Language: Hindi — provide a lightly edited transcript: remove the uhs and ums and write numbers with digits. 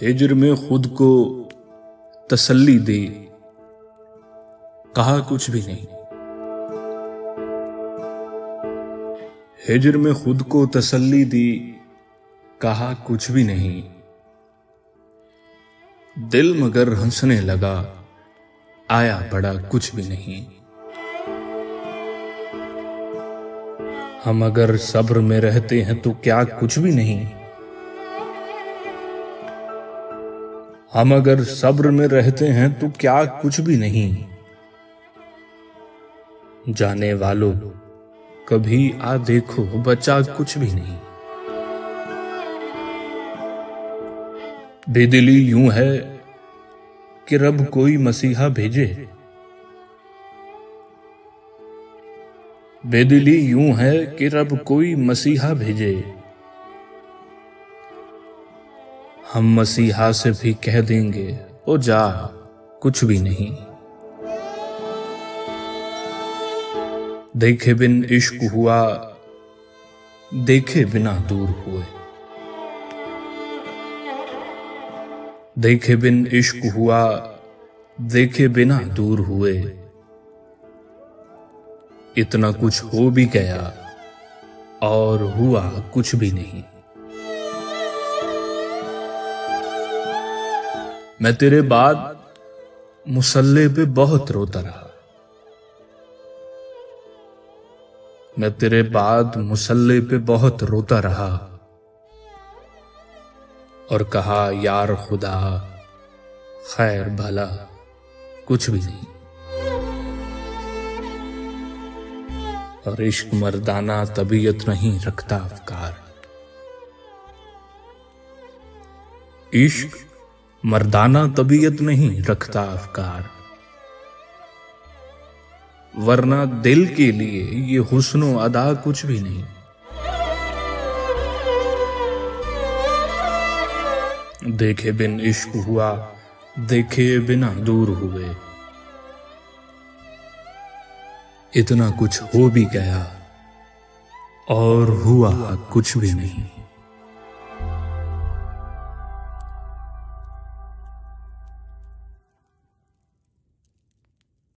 हिज्र में खुद को तसल्ली दी, कहा कुछ भी नहीं। हिज्र में खुद को तसल्ली दी, कहा कुछ भी नहीं। दिल मगर हंसने लगा, आया बड़ा कुछ भी नहीं। हम अगर सब्र में रहते हैं तो क्या कुछ भी नहीं। हम अगर सब्र में रहते हैं तो क्या कुछ भी नहीं। जाने वालों कभी आ देखो, बचा कुछ भी नहीं। बेदिली यूं है कि रब कोई मसीहा भेजे। बेदिली यूं है कि रब कोई मसीहा भेजे। हम मसीहा से भी कह देंगे, ओ जा कुछ भी नहीं। देखे बिन इश्क हुआ, देखे बिना दूर हुए। देखे बिन इश्क हुआ, देखे बिना दूर हुए। इतना कुछ हो भी गया और हुआ कुछ भी नहीं। मैं तेरे बाद मुसल्ले पे बहुत रोता रहा। मैं तेरे बाद मुसल्ले पे बहुत रोता रहा और कहा यार खुदा खैर भला कुछ भी नहीं। और इश्क मर्दाना तबीयत नहीं रखता अफकार। इश्क मर्दाना तबीयत नहीं रखता अफकार। वरना दिल के लिए ये हुस्नो अदा कुछ भी नहीं। देखे बिन इश्क हुआ, देखे बिना दूर हुए। इतना कुछ हो भी गया और हुआ कुछ भी नहीं।